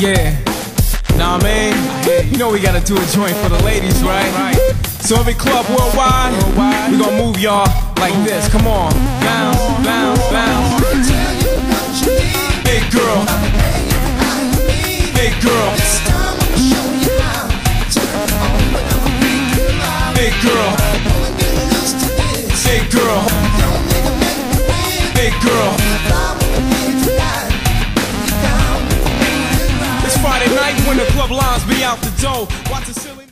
Yeah, nah man, you know we gotta do a joint for the ladies, right? So every club worldwide, we gon' move y'all like this, come on. Bounce, bounce, bounce. Hey girl, hey girl, hey girl, hey girl, hey girl. It's Friday night when the club lines be out the door. Watch the silly.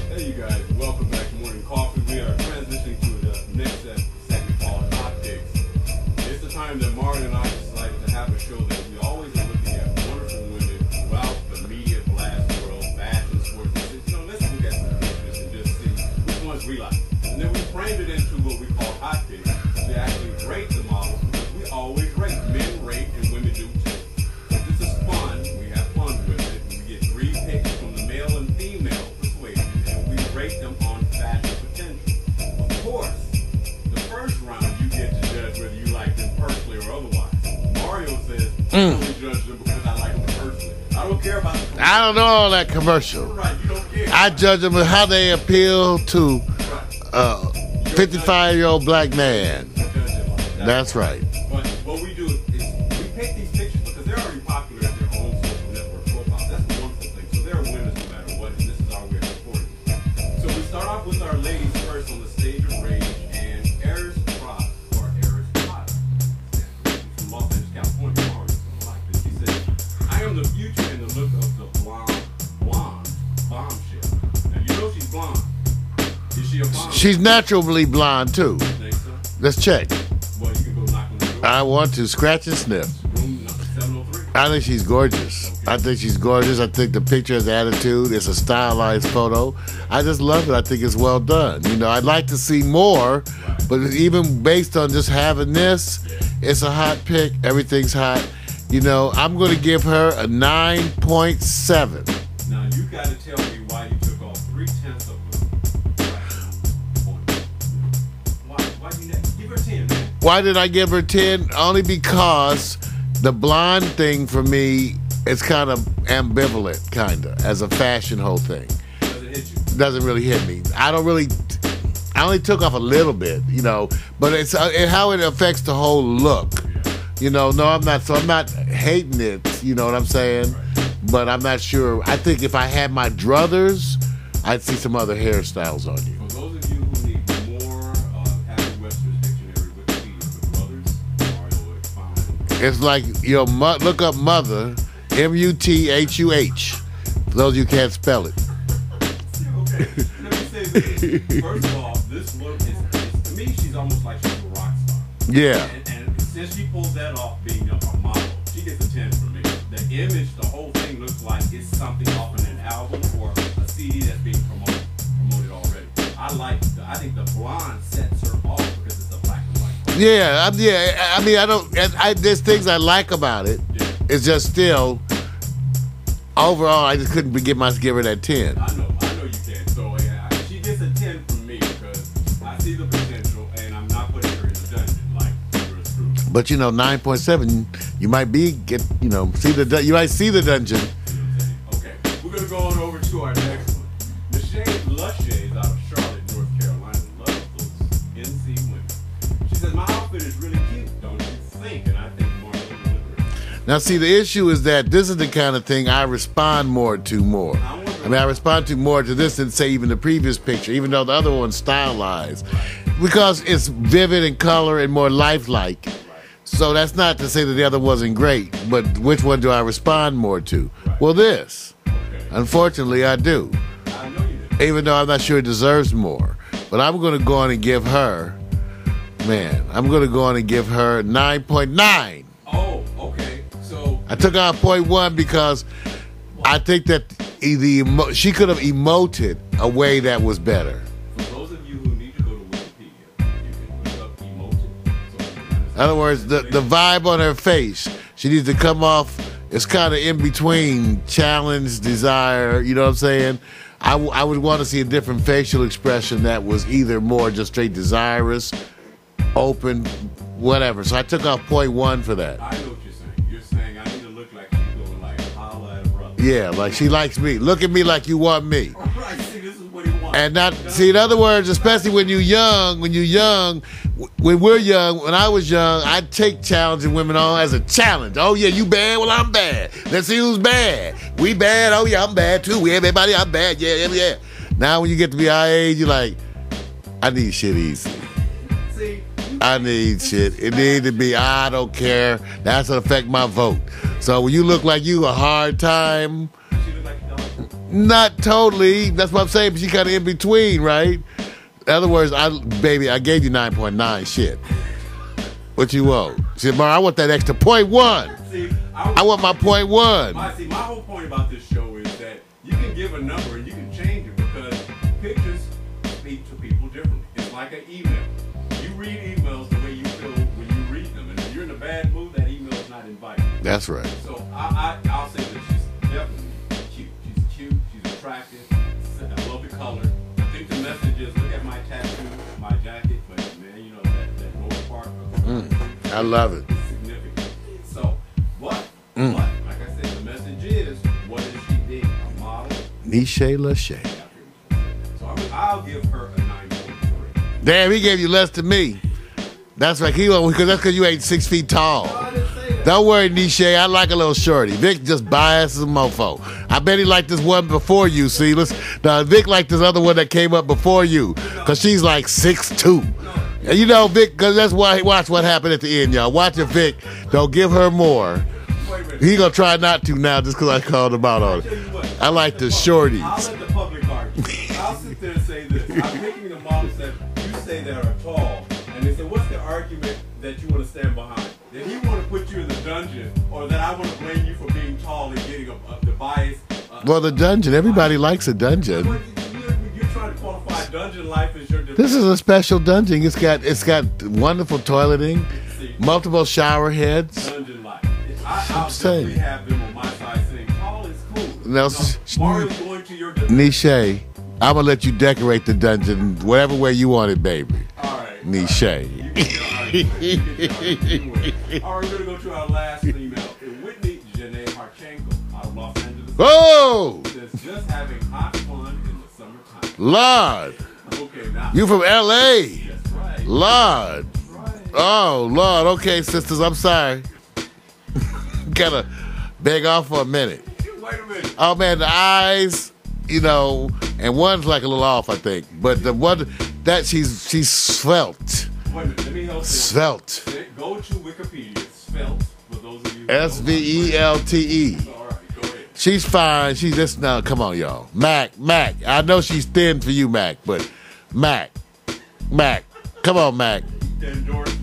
Hey you guys, welcome back to Morning Coffee. We are transitioning to the next segment called HOtt PiXX. It's the time that Mario and I decided to have a show that we always are looking at wonderful women throughout the media blast world, fashion, sports. Let's look at some pictures and just see which ones we like. And then we framed it into what we call HOtt PiXX to actually rate the models, because we always rate. Men rate and women do too. But this is fun. We have fun with it. We get 3 picks from the male and female persuasion, and we rate them on fashion potential. Of course, the first round you get to judge whether you like them personally or otherwise. Mario says, I only judge them because I like them personally. I don't care about the I don't know all that commercial. Right, you don't care. I judge them with how they appeal to a 55-year-old black man. That's right. But what we do is we pick these pictures because they're already popular at their own social network profiles. That's the wonderful thing. So they're winners no matter what, and this is our way of supporting them. So we start off with our ladies first on the stage of rage, and Airess Padda, or Airess Padda, from Los Angeles, California. Maureen's gonna like this. She says, I am the future in the look of the blonde bombshell. Now you know she's blonde. Is she a blonde? She's naturally blonde, too. You think so? Let's check. Well, you can go knock on the door. I want to scratch and sniff. Room number 703. I think she's gorgeous. I think she's gorgeous. I think the picture has attitude. It's a stylized photo. I just love it. I think it's well done. You know, I'd like to see more, but even based on just having this, it's a hot pick. Everything's hot. You know, I'm going to give her a 9.7. Now you got to tell me why you took off 3/10 of the point. Why you give her 10, man? Why did I give her 10? Only because the blonde thing for me is kind of ambivalent, kind of, as a fashion whole thing. Does it hit you? Doesn't really hit me. I only took off a little bit, you know, but it's how it affects the whole look. You know, no, I'm not. So I'm not hating it, you know what I'm saying? But I'm not sure. I think if I had my druthers, I'd see some other hairstyles on you. For those of you who need more Happy Webster's Dictionary Wikipedia for brothers, Mario will expound. It's like, you know, look up mother, M-U-T-H-U-H. For those of you who can't spell it. Okay, let me say this. First of all, this look is to me, she's almost like she's a rock star. Yeah. And since she pulls that off being a model, she gets a 10 from me. The image, the whole thing looks like it's something off in an album or a CD that's being promoted already. I think the blonde sets her off because it's a black and white. Yeah, I mean, there's things I like about it. Yeah. It's just still, overall, I just couldn't give her that 10. I know you can. So she gets a 10 from me because I see the potential and I'm not putting her in the dungeon like yours true. But you know, 9.7, you might you might see the dungeon. Okay, we're gonna go on over to our next one. Neshay Lashay is out of Charlotte, North Carolina. Love those NC women. She says my outfit is really cute, don't you think? And I think Marlon will agree. Now, see, the issue is that this is the kind of thing I respond more to more. I respond to more to this than, say, even the previous picture, even though the other one's stylized. Because it's vivid in color and more lifelike. So that's not to say that the other wasn't great, but which one do I respond more to? Well, this. Unfortunately, I do. I know you did. Even though I'm not sure it deserves more. But I'm going to go on and give her, 9.9. Oh, okay. So I took out 0.1 because I think that she could have emoted a way that was better. for those of you who need to go to Wikipedia, you can look up emoted. In other words, the vibe on her face, she needs to come off, it's kind of in between challenge, desire, you know what I'm saying? I would want to see a different facial expression that was either more just straight desirous, open, whatever. So I took off 0.1 for that. I know what you're saying. You're saying I need to look like she's going like Yeah, like she likes me. Look at me like you want me. Right, see, this is what he wants. And not see, in other words, especially when we're young, when I was young, I'd take challenging women on as a challenge. Oh yeah, you bad? Well, I'm bad. Let's see who's bad. We bad? Oh yeah, I'm bad too. Everybody, I'm bad. Yeah. Now when you get to be our age, you're like, I need shit easy. See, I need shit. It need to be, I don't care. That's gonna affect my vote. So when you look like you a hard time, she look like a dog. not totally. That's what I'm saying, but she kind of in between, right? In other words, I gave you 9.9 shit. What you want? See, Mar, I want that extra 0.1. See, I want my 0.1. See, my whole point about this show is that you can give a number and you can change it because pictures speak to people differently. It's like an email. You read emails the way you feel when you read them, and if you're in a bad mood, that email is not inviting. That's right. So I'll say that she's definitely cute. She's cute. She's attractive. I love the color. I think the message is, look at my tattoo, my jacket, but man, you know that lower part of I love it. is significant. So, but like I said, the message is, what is she dig? A model. Neshay Lashay. So I'll give her a 9.3. Damn, he gave you less than me. That's right. That's because you ain't 6 feet tall. I didn't say that. Don't worry, Neshay. I like a little shorty. Vic just biased as a mofo. I bet he liked this one before you. See, now Vic liked this other one that came up before you, because she's like 6'2". And you know, Vic, because that's why. Watch what happened at the end, y'all. Watch if Vic don't give her more. Wait a minute. He gonna try not to now just because I called him out on Tell it. you what, I like the I'll shorties. let the public argue. I'll sit there and say this. I'm picking the models that you say that are tall, and they say, what's the argument that you want to stand behind? That he want to put you in the dungeon, or that I want to blame you for being tall and getting the bias? Well, the dungeon. Everybody likes a dungeon. You're trying to qualify dungeon life as your defense. This is a special dungeon. It's got wonderful toileting, multiple shower heads. Dungeon life. I'll definitely have them on my side saying, tall is cool. Now, Mario's going to your dungeon. Neshay, I'm gonna let you decorate the dungeon whatever way you want it, baby. All right. Neshay. All right, we're going to go to our last email. Whitney Jene Harchanko out of Los Angeles. Oh, Says, just having hot fun in the summertime. Lord, Okay, now. you from L.A. That's right. Lord. That's right. Oh, Lord. Okay, sisters, I'm sorry. Gotta beg off for a minute. Wait a minute. Oh man, the eyes, and one's like a little off, I think. But the one that she's svelte. Wait a minute. Let me help you. Svelte. Go to Wikipedia. Svelte, for those of you. SVELTE. All right, go ahead. She's fine. She's just now. Come on, y'all. Mac. I know she's thin for you, Mac, but Mac. Come on, Mac.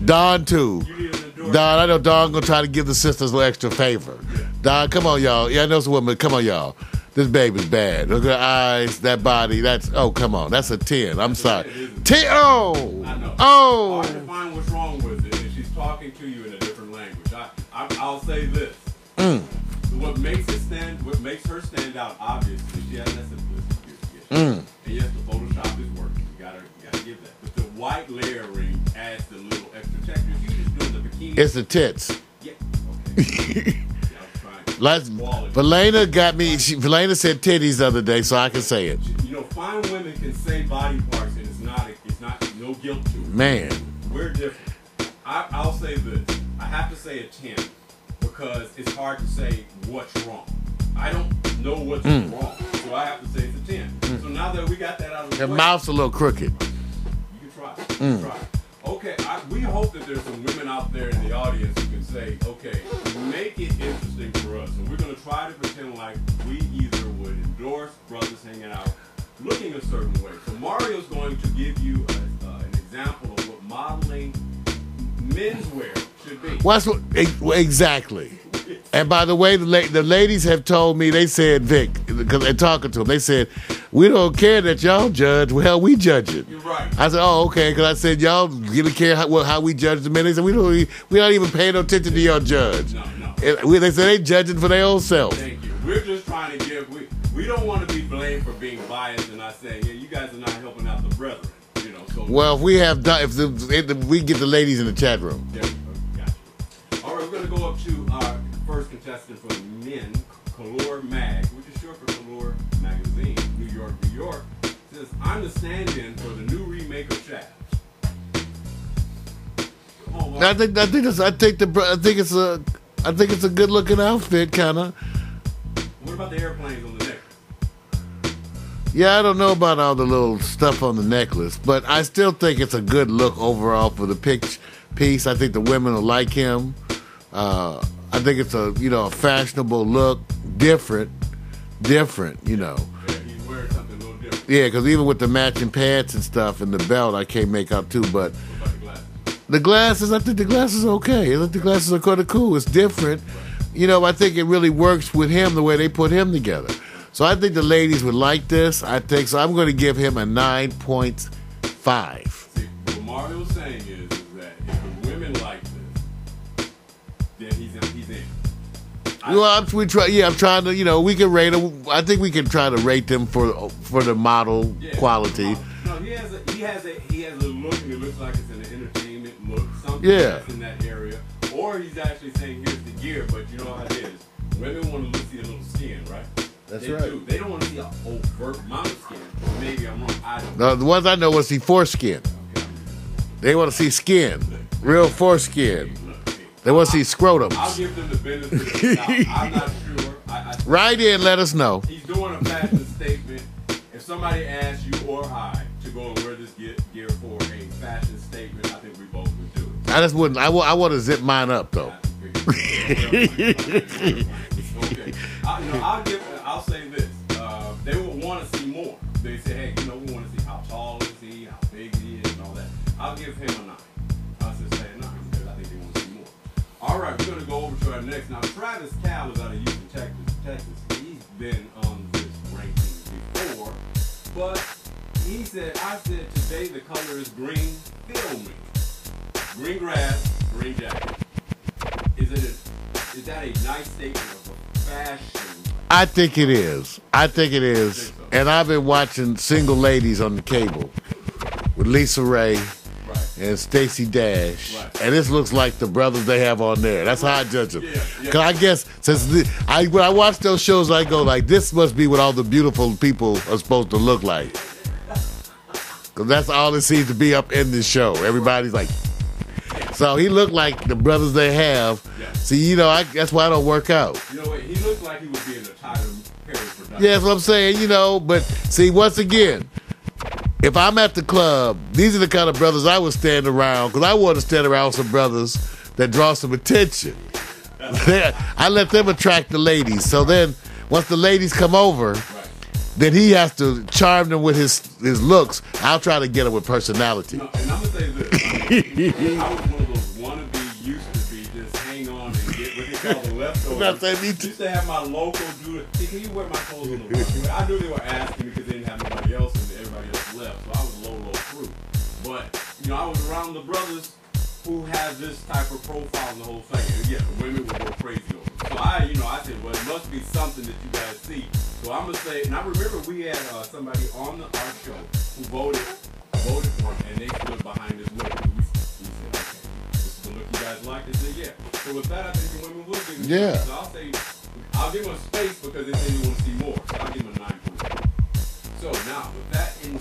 Don too. You need an endorsement. Don, I know Don gonna try to give the sisters a little extra favor. Don, come on, y'all. Yeah, I know some women. Come on, y'all. This baby's bad. Look at her eyes, that body. Come on. That's a 10. I'm sorry. 10. Oh. I know. Oh. Hard to find what's wrong with it, and she's talking to you in a different language. I'll say this. What makes her stand out, obviously, she has that simplicity. And yes, the Photoshop is working. You gotta give that. But the white layering adds the little extra texture. You just doing the bikini. It's the tits. Yeah. Okay. Valena got me. Valena said titties the other day, so I can say it. Fine women can say body parts, and it's not no guilt to it. Man. We're different. I'll say this. I have to say a 10 because it's hard to say what's wrong. I don't know what's wrong, so I have to say it's a 10. So now that we got that out of the way, Her mouth's a little crooked. you can try. Okay, we hope that there's some women out there in the audience who can say, okay, make it interesting for us. And we're going to try to pretend like we either would endorse brothers hanging out looking a certain way. So Mario's going to give you an example of what modeling menswear should be. Exactly. And by the way, the ladies have told me, they said, Vic, because they're talking to them, they said, we don't care that y'all judge. Well, we judge it. You're right. I said, oh, okay, because I said, y'all really care how we judge the men. They said, we don't even pay no attention to your judge. No. They said they judging for their own self. Thank you. We're just trying to give, we don't want to be blamed for being biased and not saying, yeah, you guys are not helping out the brethren. So well, if we have done, if we get the ladies in the chat room. There we go. Gotcha. All right, we're going to go up to our first contestant for the men, Color Mag, which is short for Color Magazine, New York, New York, says, I'm the stand-in for the new remake of Shaft. I think it's a good looking outfit, kind of. What about the airplanes on the neck? Yeah, I don't know about all the little stuff on the necklace, but I still think it's a good look overall for the piece. I think the women will like him. I think it's a fashionable look, different. Yeah, he's wearing something a little different. Yeah, because even with the matching pants and stuff and the belt, I can't make out too. But the glasses, I think the glasses are okay. I think the glasses are kind of cool. It's different. I think it really works with him the way they put him together. So I think the ladies would like this. I think so. I'm going to give him a 9.5. See, what Mario's saying is that if the women like this, then he's in. I'm trying to. We can rate him. I think we can try to rate them for the model quality. No, he has a look, and it looks like it's an entertainment look. Something that's in that area, or he's actually saying here's the gear. But you know how it is. Women want to see a little skin, right? That's right. right. They don't want to see an overt amount of skin. Maybe I'm wrong. I don't know. No, the ones I know want to see foreskin. They want to see skin, real foreskin. They want to see scrotums. I'll give them the benefit of the doubt. I'm not sure. Write in, let us know. He's doing a fashion statement. If somebody asks you or I to go and wear this gear for a fashion statement, I think we both would do it. I just wouldn't. I want to zip mine up though. Okay. I'll say this. They will want to see more. They say, hey, we want to see how tall is he, how big he is, and all that. I'll give him a 9. I'll just say a 9 because I think they want to see more. All right, we're going to go over to our next. Now, Travis Cal is out of Houston, Texas. He's been on this ranking before, but he said, I said today the color is green. Feel me. Green grass, green jacket. Is that a nice statement of a fashion? I think it is. And I've been watching Single Ladies on the cable with Lisa Ray and Stacey Dash. Right. And this looks like the brothers they have on there. That's how I judge them. Because I guess when I watch those shows, I go like, this must be what all the beautiful people are supposed to look like. Because that's all it seems to be up in this show. Everybody's like... So he looked like the brothers they have. Yeah. See, that's why I don't work out. He looked like he would be in a Tyler Perry production. Yeah, that's what I'm saying, but see, once again, if I'm at the club, these are the kind of brothers I would stand around, because I want to stand around with some brothers that draw some attention. I let them attract the ladies. So then, once the ladies come over, then he has to charm them with his looks. I'll try to get them with personality. And I'm going to say this. I was one of those wannabe used to be just hang on and get what they call the leftovers. I used to have my local dude. See, can you wear my clothes on the way? I knew they were asking me because they didn't have nobody else and everybody else left. So I was low through. But, I was around the brothers who have this type of profile and the whole thing. And yeah, the women would go crazy over it. So I said, well, it must be something that you guys see. So I'm going to say, and I remember we had somebody on our show who voted for him, and they stood behind this look. He said, okay, this is the look you guys like? They said, yeah. So with that, I think the women will give him space. So I'll give him a space because they say they want to see more. So I'll give him a 9.5. So now, with that in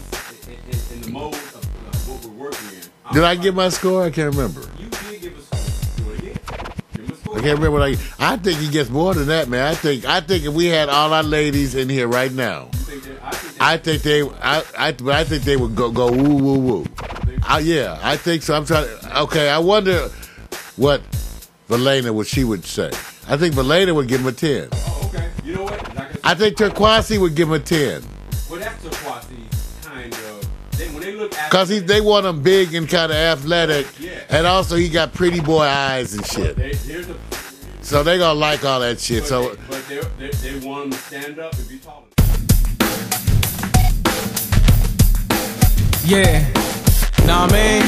the mode of what we're working in. Did I give my score? I can't remember. You did give a score. Do it again. Give him a score. I can't remember what I think he gets more than that, man. I think if we had all our ladies in here right now, I think they would go woo woo woo. Yeah, I think so. I'm trying to. Okay, I wonder what Valena would say. I think Valena would give him a 10. Oh, okay. You know what? I think Turquoise would give him a 10. Well, that's Turquoise kind of. When they look at. Because they want him big and kind of athletic, and also he got pretty boy eyes and shit. So they gonna like all that shit. But they want him to stand up and be taller. Yeah. Nah, man.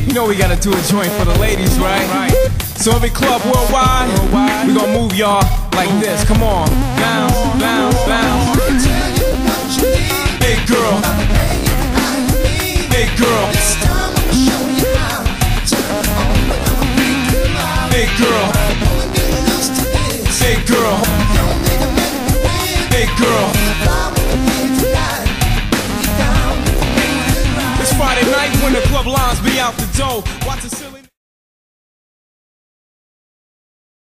We gotta do a joint for the ladies, right? So every club worldwide, we gonna move y'all like this. Come on. Bounce, bounce, bounce. Big girl. Big girl. Big girl. Big girl. Club lines be out the door. Watch the silly.